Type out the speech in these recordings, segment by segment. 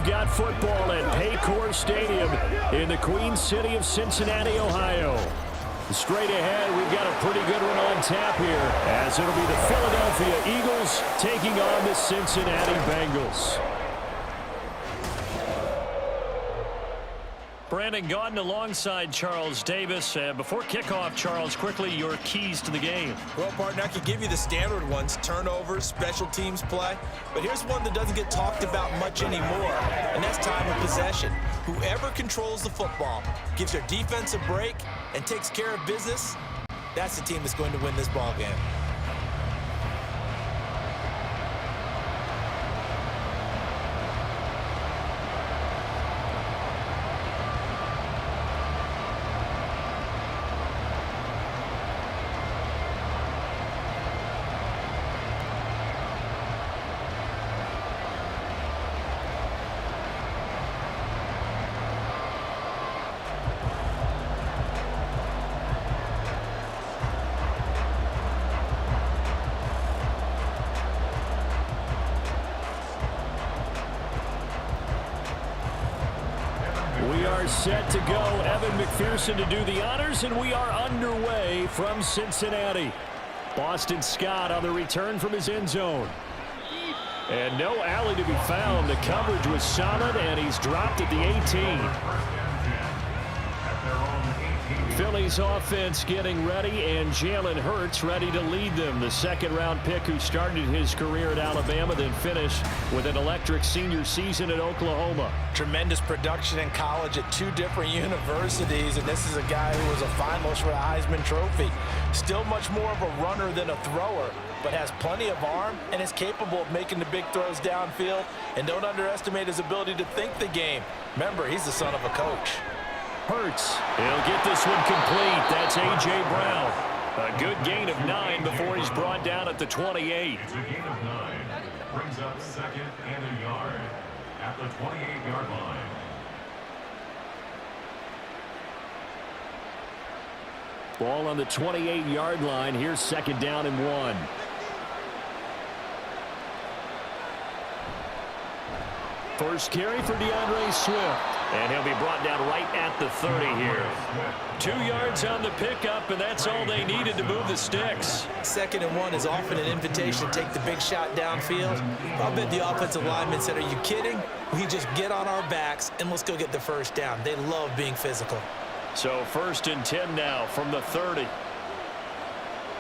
got football at Paycor Stadium in the Queen City of Cincinnati, Ohio. Straight ahead, we've got a pretty good one on tap here, as it'll be the Philadelphia Eagles taking on the Cincinnati Bengals. Brandon Gaudin alongside Charles Davis. Before kickoff, Charles, quickly your keys to the game. Well, partner, I could give you the standard ones, turnovers, special teams play. But here's one that doesn't get talked about much anymore, and that's time of possession. Whoever controls the football, gives their defense a break, and takes care of business, that's the team that's going to win this ball game. Set to go, Evan McPherson to do the honors, and we are underway from Cincinnati. Boston Scott on the return from his end zone. And no alley to be found. The coverage was solid, and he's dropped at the 18. Philly's offense getting ready, and Jalen Hurts ready to lead them. The second-round pick who started his career at Alabama, then finished with an electric senior season at Oklahoma. Tremendous production in college at two different universities, and this is a guy who was a finalist for the Heisman Trophy. Still much more of a runner than a thrower, but has plenty of arm and is capable of making the big throws downfield. And don't underestimate his ability to think the game. Remember, he's the son of a coach. Hurts. He'll get this one complete. That's A.J. Brown. A good gain of 9 before he's brought down at the 28. It's a gain of 9. Brings up second and a yard at the 28-yard line. Ball on the 28-yard line. Here's second down and 1. First carry for DeAndre Swift. And he'll be brought down right at the 30 here. 2 yards on the pickup, and that's all they needed to move the sticks. Second and 1 is often an invitation to take the big shot downfield. I bet the offensive linemen said, are you kidding? We just get on our backs, and let's go get the first down. They love being physical. So first and 10 now from the 30.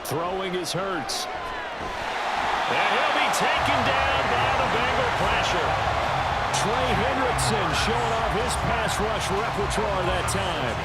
Throwing is Hurts. And he'll be taken down by the Bengal pressure. Trey Hendrickson showing off his pass rush repertoire that time.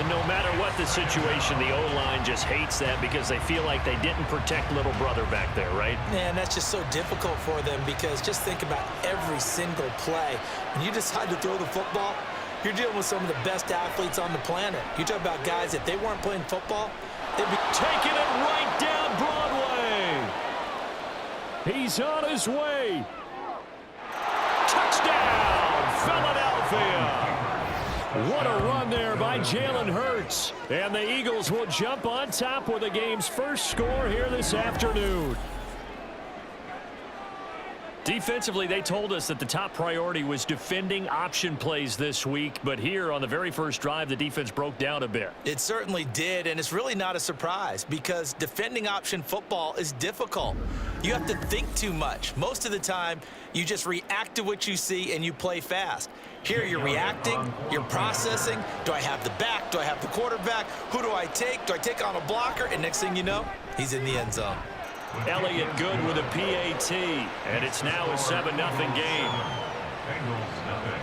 And no matter what the situation, the O-line just hates that because they feel like they didn't protect little brother back there, right? Man, that's just so difficult for them because just think about every single play. When you decide to throw the football, you're dealing with some of the best athletes on the planet. You talk about guys, if they weren't playing football, they'd be taking it right down Broadway. He's on his way. Touchdown, Philadelphia. What a run there by Jalen Hurts. And the Eagles will jump on top with the game's first score here this afternoon. Defensively, they told us that the top priority was defending option plays this week. But here on the very first drive, the defense broke down a bit. It certainly did, and it's really not a surprise because defending option football is difficult. You have to think too much. Most of the time, you just react to what you see and you play fast. Here you're reacting, you're processing. Do I have the back? Do I have the quarterback? Who do I take? Do I take on a blocker? And next thing you know, he's in the end zone. Elliott good with a PAT, and it's now a 7-0 game. Bengals nothing.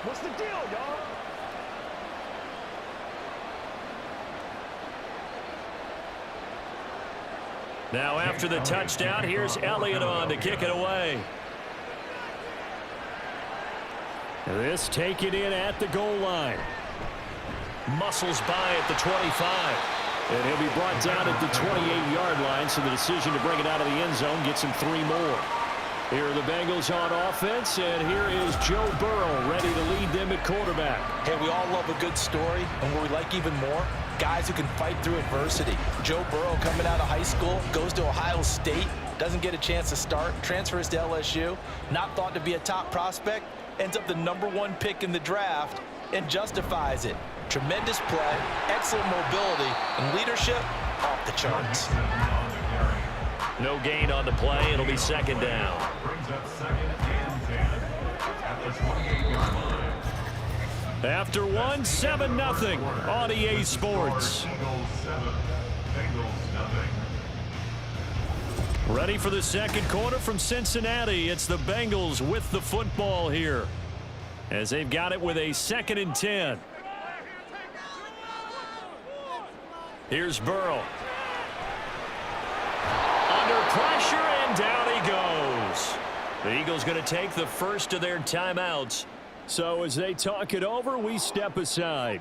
What's the deal, dog? Now after the touchdown, here's Elliott on to kick it away. This taken in at the goal line. Muscles by at the 25. And he'll be brought down at the 28-yard line, so the decision to bring it out of the end zone gets him 3 more. Here are the Bengals on offense, and here is Joe Burrow ready to lead them at quarterback. Hey, we all love a good story, and what we like even more, guys who can fight through adversity. Joe Burrow coming out of high school, goes to Ohio State, doesn't get a chance to start, transfers to LSU, not thought to be a top prospect, ends up the #1 pick in the draft, and justifies it. Tremendous play, excellent mobility, and leadership off the charts. No gain on the play. It'll be second down. Brings up second and 10 at the 28-yard line. After one, 7-0 on EA Sports. Eagles 7, Bengals nothing. Ready for the second quarter from Cincinnati. It's the Bengals with the football here, as they've got it with a 2nd and 10. Here's Burrow. Under pressure, and down he goes. The Eagles going to take the first of their timeouts. So as they talk it over, we step aside.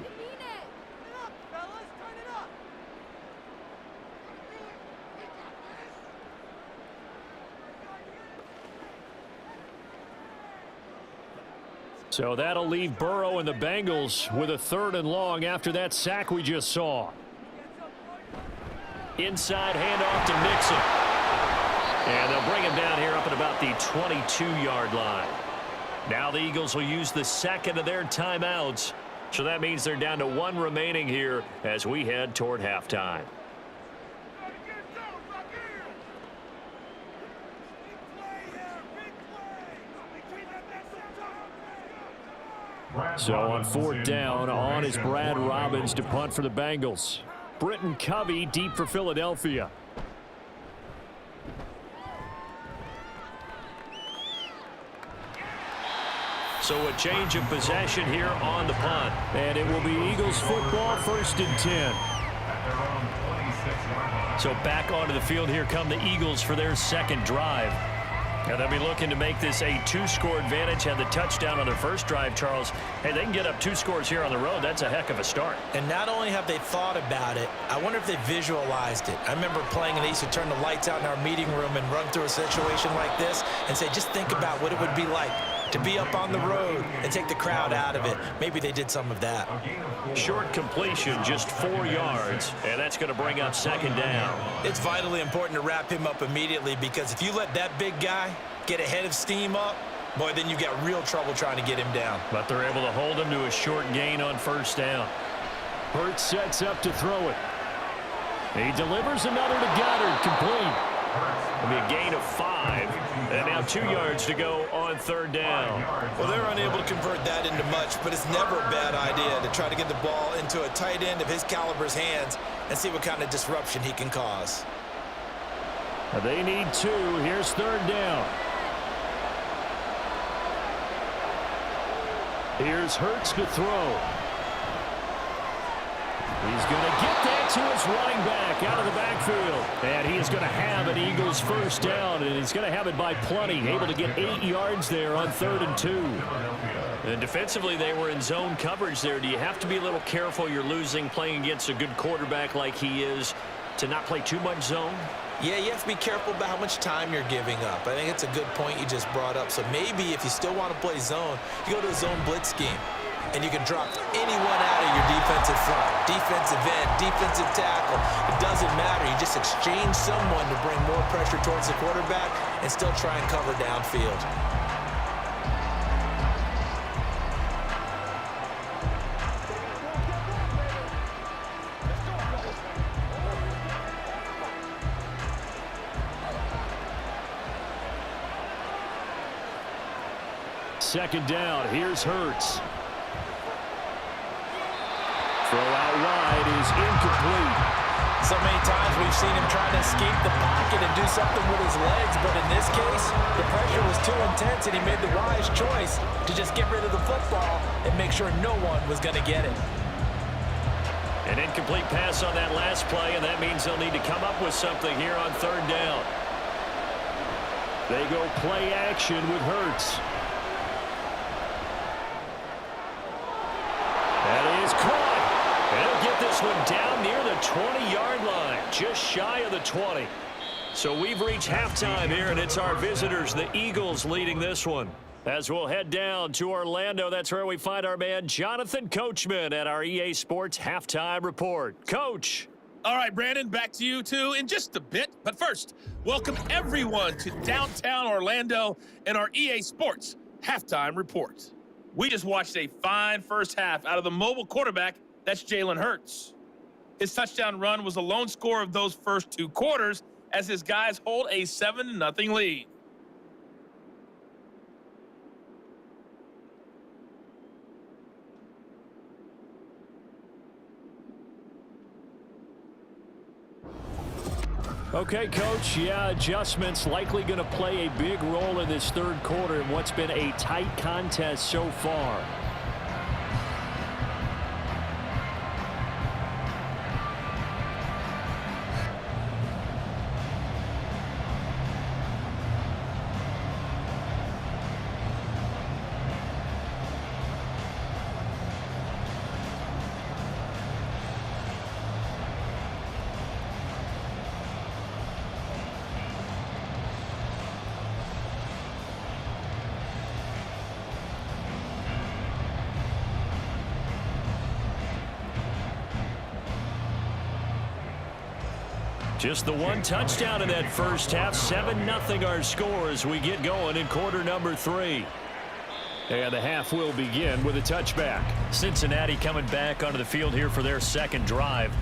So that'll leave Burrow and the Bengals with a 3rd and long after that sack we just saw. Inside handoff to Mixon. And they'll bring him down here up at about the 22-yard line. Now the Eagles will use the 2nd of their timeouts. So that means they're down to 1 remaining here as we head toward halftime. So on 4th down, on is Brad Robbins to punt for the Bengals. Britton Covey deep for Philadelphia. So a change of possession here on the punt. And it will be Eagles football, 1st and 10. So back onto the field here come the Eagles for their 2nd drive. And they'll be looking to make this a 2-score advantage. Had the touchdown on their first drive, Charles. Hey, they can get up 2 scores here on the road. That's a heck of a start. And not only have they thought about it, I wonder if they visualized it. I remember playing and they used to turn the lights out in our meeting room and run through a situation like this and say, just think about what it would be like to be up on the road and take the crowd out of it. Maybe they did some of that. Short completion, just 4 yards, and that's going to bring up 2nd down. It's vitally important to wrap him up immediately, because if you let that big guy get a head of steam up, boy, then you got real trouble trying to get him down. But they're able to hold him to a short gain on 1st down. Hurts sets up to throw it. He delivers another to Goddard, complete. It'll be a gain of 5, and now 2 yards to go on 3rd down. Well, they're unable to convert that into much, but it's never a bad idea to try to get the ball into a tight end of his caliber's hands and see what kind of disruption he can cause. They need 2. Here's 3rd down. Here's Hurts to throw. He's going to get that to his running back out of the backfield. And he is going to have an Eagles 1st down, and he's going to have it by plenty. Able to get 8 yards there on 3rd and 2. And defensively, they were in zone coverage there. Do you have to be a little careful? You're losing playing against a good quarterback like he is to not play too much zone? Yeah, you have to be careful about how much time you're giving up. I think it's a good point you just brought up. So maybe if you still want to play zone, you go to a zone blitz scheme. And you can drop anyone out of your defensive front, defensive end, defensive tackle. It doesn't matter. You just exchange someone to bring more pressure towards the quarterback and still try and cover downfield. Second down. Here's Hurts. Throw out wide is incomplete. So many times we've seen him trying to escape the pocket and do something with his legs, but in this case, the pressure was too intense and he made the wise choice to just get rid of the football and make sure no one was going to get it. An incomplete pass on that last play, and that means they'll need to come up with something here on 3rd down. They go play action with Hurts. That is caught. And he'll get this one down near the 20-yard line, just shy of the 20. So we've reached halftime here, and it's our visitors, the Eagles, leading this one. As we'll head down to Orlando, that's where we find our man Jonathan Coachman at our EA Sports Halftime Report. Coach. All right, Brandon, back to you, too, in just a bit. But first, welcome everyone to downtown Orlando and our EA Sports Halftime Report. We just watched a fine first half out of the mobile quarterback, that's Jalen Hurts. His touchdown run was the lone score of those first 2 quarters as his guys hold a 7-0 lead. Okay, Coach, yeah, adjustments likely going to play a big role in this third quarter in what's been a tight contest so far. Just the one touchdown in that first half. 7-0 our score as we get going in quarter number 3. And the half will begin with a touchback. Cincinnati coming back onto the field here for their second drive.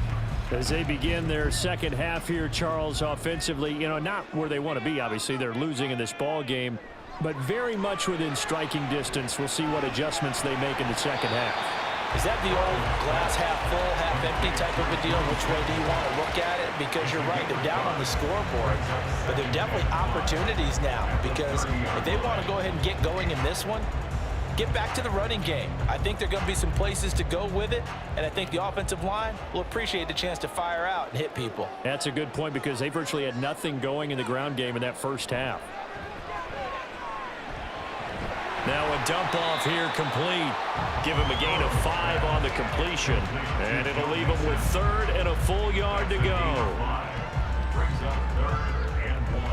As they begin their second half here, Charles, offensively, not where they want to be, obviously. They're losing in this ball game, but very much within striking distance. We'll see what adjustments they make in the second half. Is that the old glass half full, half empty type of a deal? Which way do you want to look at it? Because you're right, they're down on the scoreboard, but they're definitely opportunities now because if they want to go ahead and get going in this one, get back to the running game. I think there are going to be some places to go with it, and I think the offensive line will appreciate the chance to fire out and hit people. That's a good point because they virtually had nothing going in the ground game in that first half. Now a dump off here complete. Give him a gain of 5 on the completion. And it'll leave him with 3rd and a full yard to go. Brings up 3rd and 1.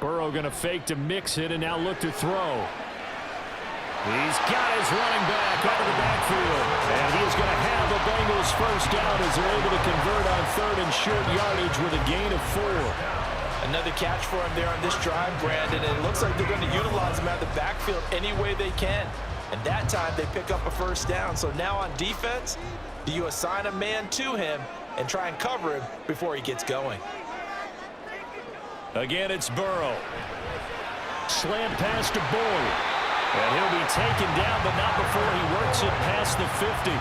Burrow going to fake to mix it and now look to throw. He's got his running back out of the backfield. And he is going to have the Bengals first down as they're able to convert on 3rd and short yardage with a gain of 4. Another catch for him there on this drive, Brandon. And it looks like they're going to utilize him out of the backfield any way they can. And that time they pick up a first down. So now on defense, do you assign a man to him and try and cover him before he gets going? Again, it's Burrow. Slant pass to Boyd. And he'll be taken down, but not before he works it past the 50.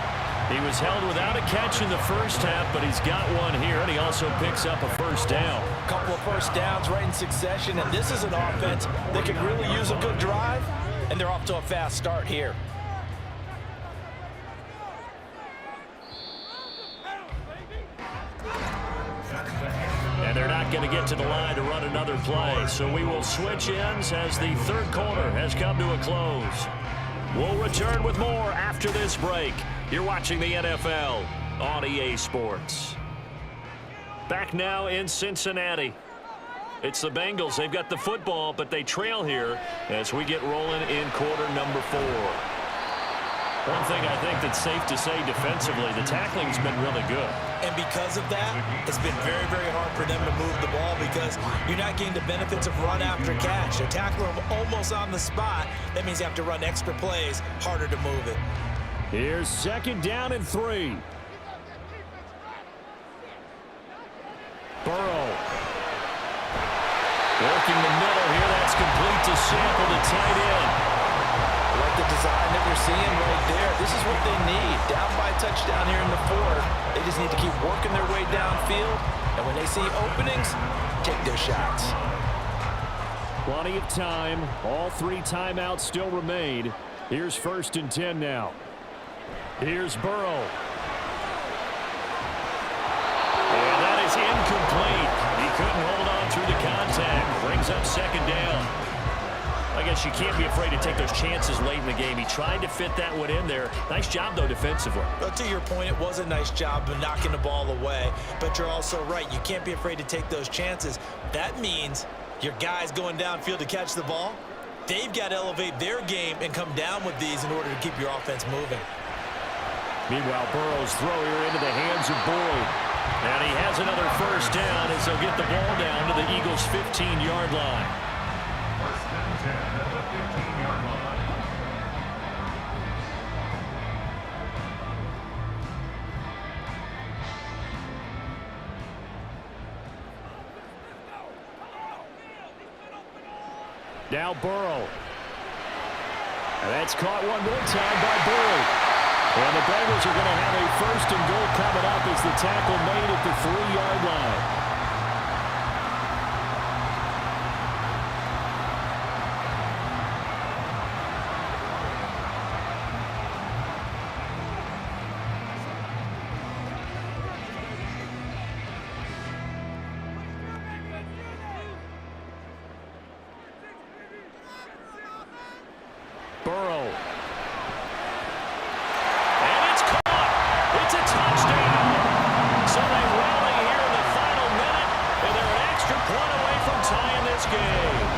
He was held without a catch in the first half, but he's got one here, and he also picks up a first down. A couple of first downs right in succession, and this is an offense that could really use a good drive, and they're off to a fast start here. And they're not going to get to the line to run another play. So we will switch ends as the third quarter has come to a close. We'll return with more after this break. You're watching the NFL on EA Sports. Back now in Cincinnati. It's the Bengals. They've got the football, but they trail here as we get rolling in quarter number 4. One thing I think that's safe to say defensively, the tackling's been really good. And because of that, it's been very, very hard for them to move the ball because you're not getting the benefits of run after catch. They're tackling them almost on the spot. That means you have to run extra plays, harder to move it. Here's 2nd down and 3. Burrow. Working the middle here. That's complete to Sample, the tight end. Like the design that we're seeing right there. This is what they need. Down by a touchdown here in the 4th. They just need to keep working their way downfield. And when they see openings, take their shots. Plenty of time. All 3 timeouts still remain. Here's 1st and 10 now. Here's Burrow. And that is Yes, you can't be afraid to take those chances late in the game. He tried to fit that one in there. Nice job, though, defensively. But to your point, it was a nice job of knocking the ball away. But you're also right. You can't be afraid to take those chances. That means your guys going downfield to catch the ball, they've got to elevate their game and come down with these in order to keep your offense moving. Meanwhile, Burrow's throw here into the hands of Boyd. And he has another first down as they'll get the ball down to the Eagles' 15-yard line. First and 10 at the 15-yard line. Now Burrow. And that's caught one more time by Boyd. And the Bengals are going to have a first and goal coming up as the tackle made at the 3-yard line. Burrow. And it's caught. It's a touchdown. So they rally here in the final minute, and they're an extra point away from tying this game.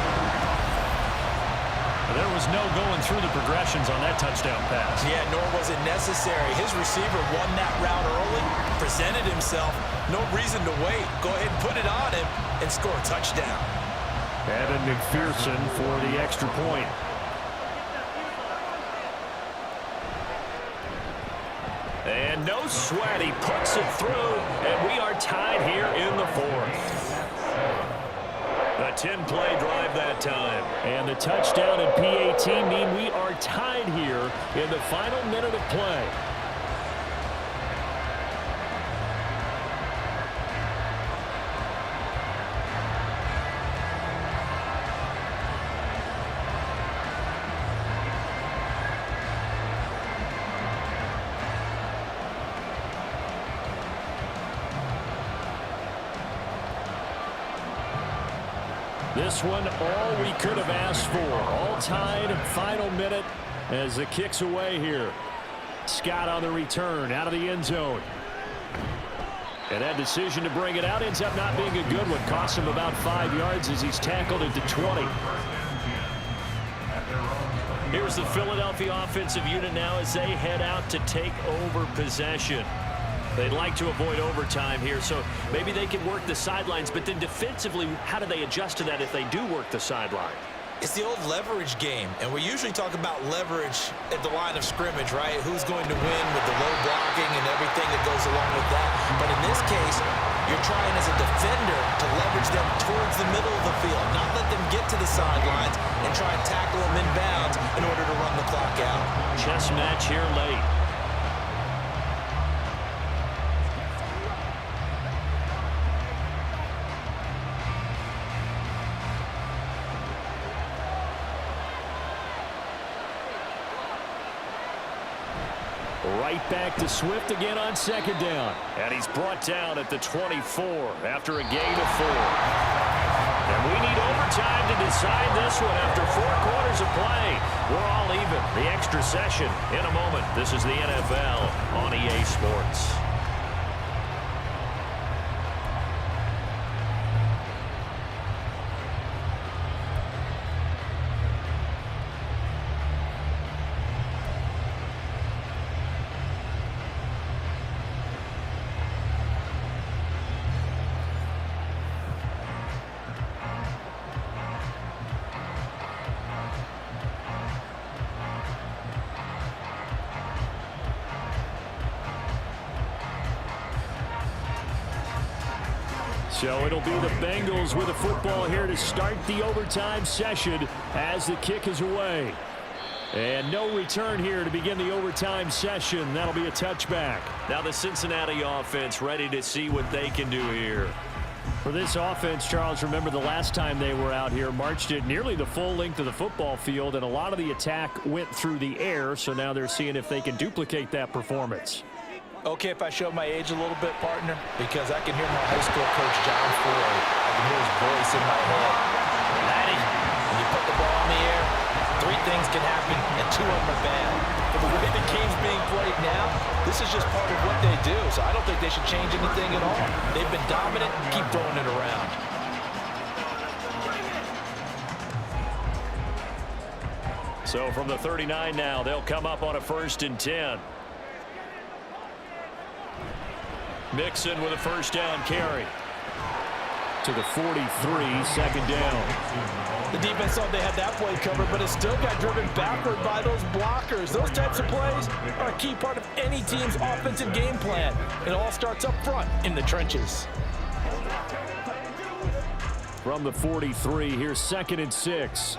There was no going through the progressions on that touchdown pass. Yeah, nor was it necessary. His receiver won that route early, presented himself. No reason to wait. Go ahead and put it on him and score a touchdown. Evan McPherson for the extra point. And no sweat, he puts it through, and we are tied here in the fourth. A 10-play drive that time. And the touchdown and PAT mean we are tied here in the final minute of play. This one, all we could have asked for. All tied, final minute as the kick's away here. Scott on the return, out of the end zone. And that decision to bring it out ends up not being a good one. Costs him about 5 yards as he's tackled at the 20. Here's the Philadelphia offensive unit now as they head out to take over possession. They'd like to avoid overtime here, so maybe they can work the sidelines. But then defensively, how do they adjust to that if they do work the sideline? It's the old leverage game, and we usually talk about leverage at the line of scrimmage, right? Who's going to win with the low blocking and everything that goes along with that. But in this case, you're trying as a defender to leverage them towards the middle of the field, not let them get to the sidelines and try and tackle them inbounds in order to run the clock out. Chess match here late. Right back to Swift again on second down. And he's brought down at the 24 after a gain of 4. And we need overtime to decide this one after 4 quarters of play. We're all even. The extra session in a moment. This is the NFL on EA Sports. So it'll be the Bengals with the football here to start the overtime session as the kick is away. And no return here to begin the overtime session. That'll be a touchback. Now the Cincinnati offense ready to see what they can do here. For this offense, Charles, remember the last time they were out here, marched it nearly the full length of the football field, and a lot of the attack went through the air, so now they're seeing if they can duplicate that performance. Okay, if I show my age a little bit, partner, because I can hear my high school coach, John Floyd. I can hear his voice in my head. Laddie, when you put the ball in the air, things can happen, and 2 of them are bad. But the way the game's being played now, this is just part of what they do. So I don't think they should change anything at all. They've been dominant. Keep throwing it around. So from the 39 now, they'll come up on a 1st and 10. Mixon with a first down carry. To the 43, 2nd down. The defense thought they had that play covered, but it still got driven backward by those blockers. Those types of plays are a key part of any team's offensive game plan. It all starts up front in the trenches. From the 43, here's 2nd and 6.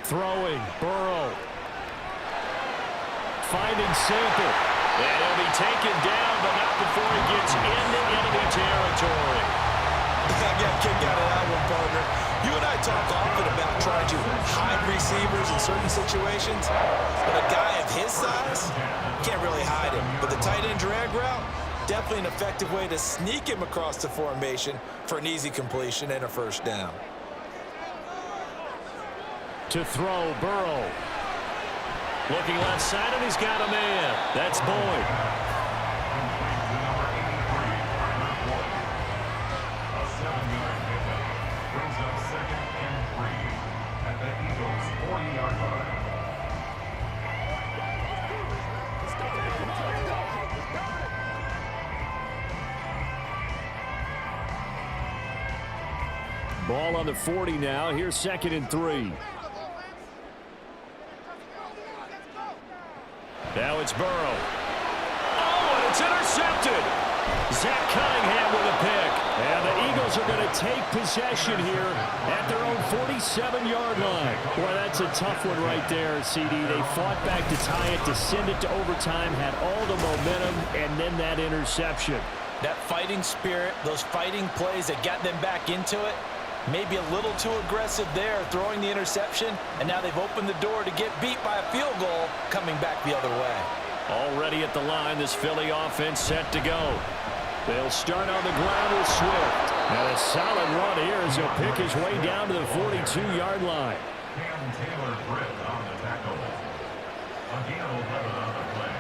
Throwing, Burrow. Finding Sample. And he'll be taken down, but not before he gets into enemy territory. I got a kick out of that one, partner. You and I talk often about trying to hide receivers in certain situations, but a guy of his size can't really hide him. But the tight end drag route, definitely an effective way to sneak him across the formation for an easy completion and a first down. To throw, Burrow. Looking left side, and he's got a man. That's Boyd. A 7-yard pickup brings up 2nd and 3 at the Eagles' 40-yard line. Ball on the 40 now. Here's 2nd and 3. Now it's Burrow. Oh, and it's intercepted. Zach Cunningham with a pick. And the Eagles are going to take possession here at their own 47-yard line. Boy, that's a tough one right there, CD. They fought back to tie it, to send it to overtime, had all the momentum, and then that interception. That fighting spirit, those fighting plays that got them back into it, maybe a little too aggressive there, throwing the interception, and now they've opened the door to get beat by a field goal coming back the other way. Already at the line, this Philly offense set to go. They'll start on the ground with Swift. And a solid run here as he'll pick his way down to the 42-yard line. Cam Taylor-Britt on the tackle. Again, 11 on the play.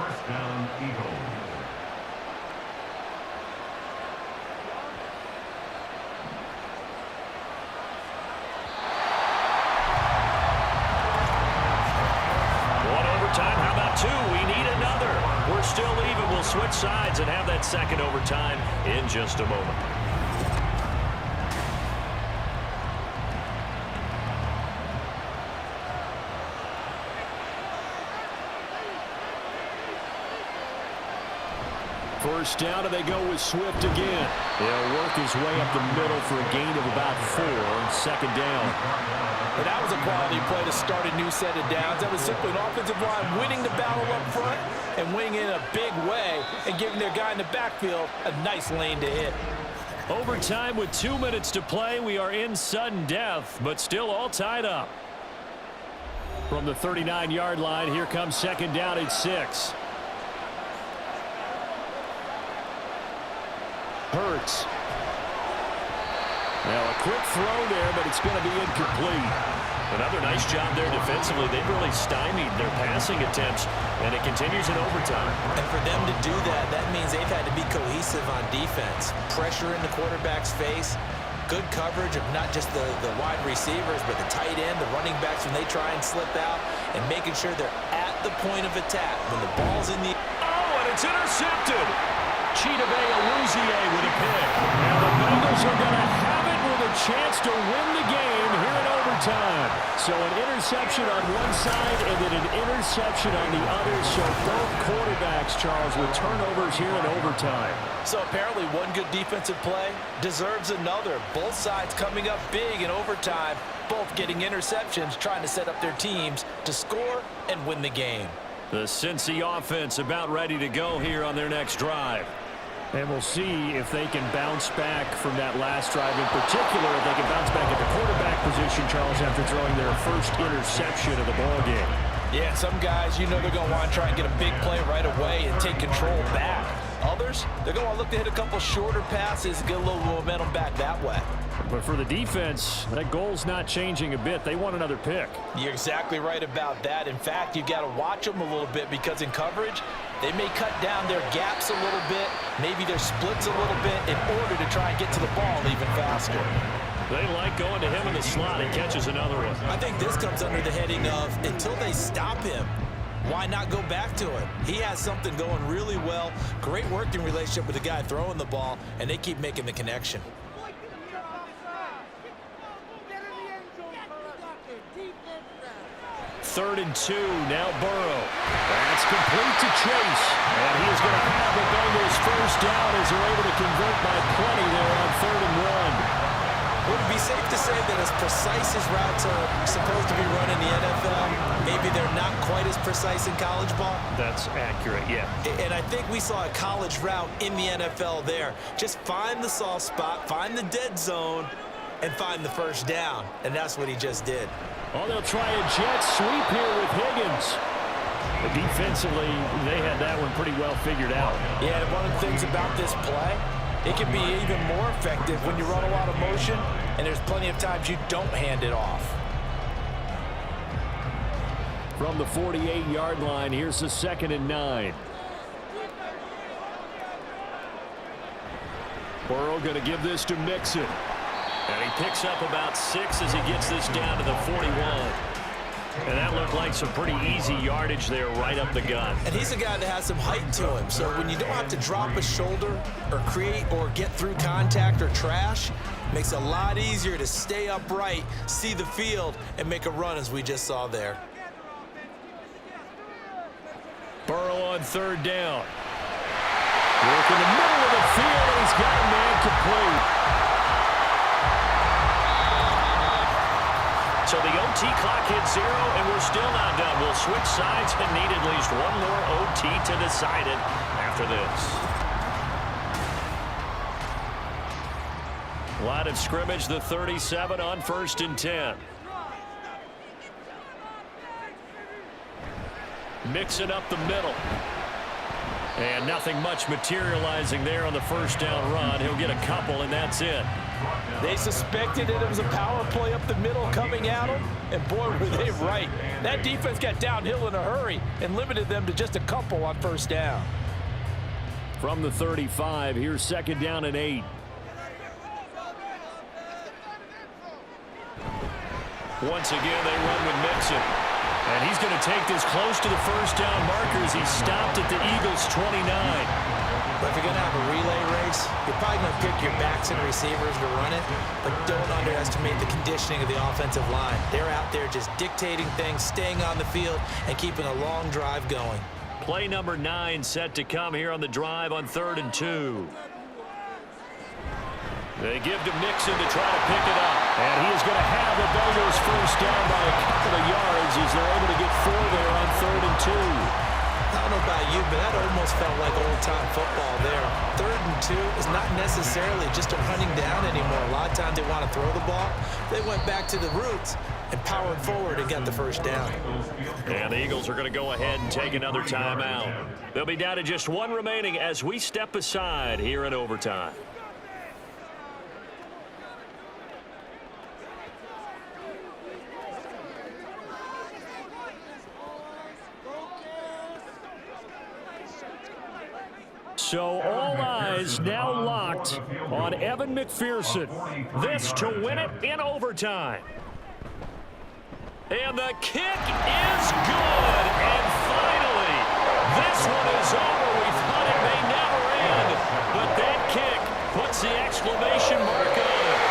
First down, Eagles. Time. How about 2? We need another. We're still even. We'll switch sides and have that second overtime in just a moment. First down, and they go with Swift again. He'll work his way up the middle for a gain of about 4. 2nd down. But that was a quality play to start a new set of downs. That was simply an offensive line winning the battle up front and winning in a big way and giving their guy in the backfield a nice lane to hit. Overtime with 2 minutes to play. We are in sudden death, but still all tied up. From the 39-yard line, here comes 2nd down at 6. Hurts. Now a quick throw there, but it's going to be incomplete. Another nice job there defensively. They've really stymied their passing attempts, and it continues in overtime. And for them to do that, that means they've had to be cohesive on defense. Pressure in the quarterback's face, good coverage of not just the wide receivers, but the tight end, the running backs when they try and slip out, and making sure they're at the point of attack when the ball's in the... Oh, and it's intercepted. Chidobe Awuzie with a pick. And the Bengals are going to have it with a chance to win the game here in overtime. So an interception on one side and then an interception on the other. So both quarterbacks, Charles, with turnovers here in overtime. So apparently one good defensive play deserves another. Both sides coming up big in overtime, both getting interceptions, trying to set up their teams to score and win the game. The Cincy offense about ready to go here on their next drive. And we'll see if they can bounce back from that last drive, in particular if they can bounce back at the quarterback position, Charles, after throwing their first interception of the ballgame. Yeah, some guys, you know they're going to want to try and get a big play right away and take control back. Others, they're going to look to hit a couple shorter passes, get a little momentum back that way. But for the defense, that goal's not changing a bit. They want another pick. You're exactly right about that. In fact, you've got to watch them a little bit because in coverage, they may cut down their gaps a little bit, maybe their splits a little bit in order to try and get to the ball even faster. They like going to him in the slot and catches another one. I think this comes under the heading of until they stop him, why not go back to it? He has something going really well, great working relationship with the guy throwing the ball, and they keep making the connection. 3rd and 2, now Burrow. That's complete to Chase. And he is going to have the Bengals first down as they're able to convert by plenty there on 3rd and 1. Would it be safe to say that as precise as routes are supposed to be run in the NFL, maybe they're not quite as precise in college ball? That's accurate, yeah. And I think we saw a college route in the NFL there. Just find the soft spot, find the dead zone, and find the first down. And that's what he just did. Oh, they'll try a jet sweep here with Higgins. But defensively, they had that one pretty well figured out. Yeah, and one of the things about this play, it can be even more effective when you run a lot of motion, and there's plenty of times you don't hand it off. From the 48-yard line, here's the 2nd and 9. Burrow going to give this to Mixon. And he picks up about 6 as he gets this down to the 41. And that looked like some pretty easy yardage there right up the gut. And he's a guy that has some height to him. So when you don't have to drop a shoulder or create or get through contact or trash, makes it a lot easier to stay upright, see the field, and make a run as we just saw there. Burrow on 3rd down. Work in the middle of the field, and he's got a man complete. So the OT clock hits 0, and we're still not done. We'll switch sides and need at least one more OT to decide it after this. Line of scrimmage, the 37 on 1st and 10. Mixing up the middle. And nothing much materializing there on the first down run. He'll get a couple, and that's it. They suspected it was a power play up the middle coming at them, and boy, were they right. That defense got downhill in a hurry and limited them to just a couple on first down. From the 35, here's 2nd down and 8. Once again, they run with Mixon. And he's going to take this close to the first down markers. He's stopped at the Eagles' 29. But if you're going to have a relay race, you're probably going to pick your backs and receivers to run it, but don't underestimate the conditioning of the offensive line. They're out there just dictating things, staying on the field, and keeping a long drive going. Play number 9 set to come here on the drive on 3rd and 2. They give to Mixon to try to pick it up. And he is going to have the Bengals first down by a couple of yards as they're able to get 4 there on 3rd and 2. I don't know about you, but that almost felt like old-time football there. 3rd and 2 is not necessarily just a running down anymore. A lot of times they want to throw the ball. They went back to the roots and powered forward and got the first down. And the Eagles are going to go ahead and take another timeout. They'll be down to just 1 remaining as we step aside here in overtime. So all eyes now locked on Evan McPherson. This to win it in overtime. And the kick is good. And finally, this one is over. We thought it may never end. But that kick puts the exclamation mark on it.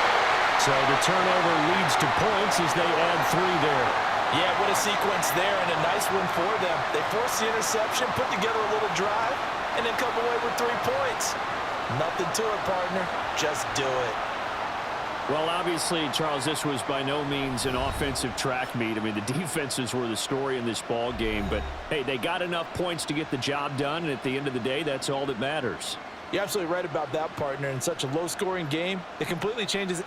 So the turnover leads to points as they add 3 there. Yeah, what a sequence there, and a nice one for them. They forced the interception, put together a little drive, and then come away with 3 points. Nothing to it, partner. Just do it. Well, obviously, Charles, this was by no means an offensive track meet. I mean, the defenses were the story in this ball game. But, hey, they got enough points to get the job done, and at the end of the day, that's all that matters. You're absolutely right about that, partner. In such a low-scoring game, it completely changes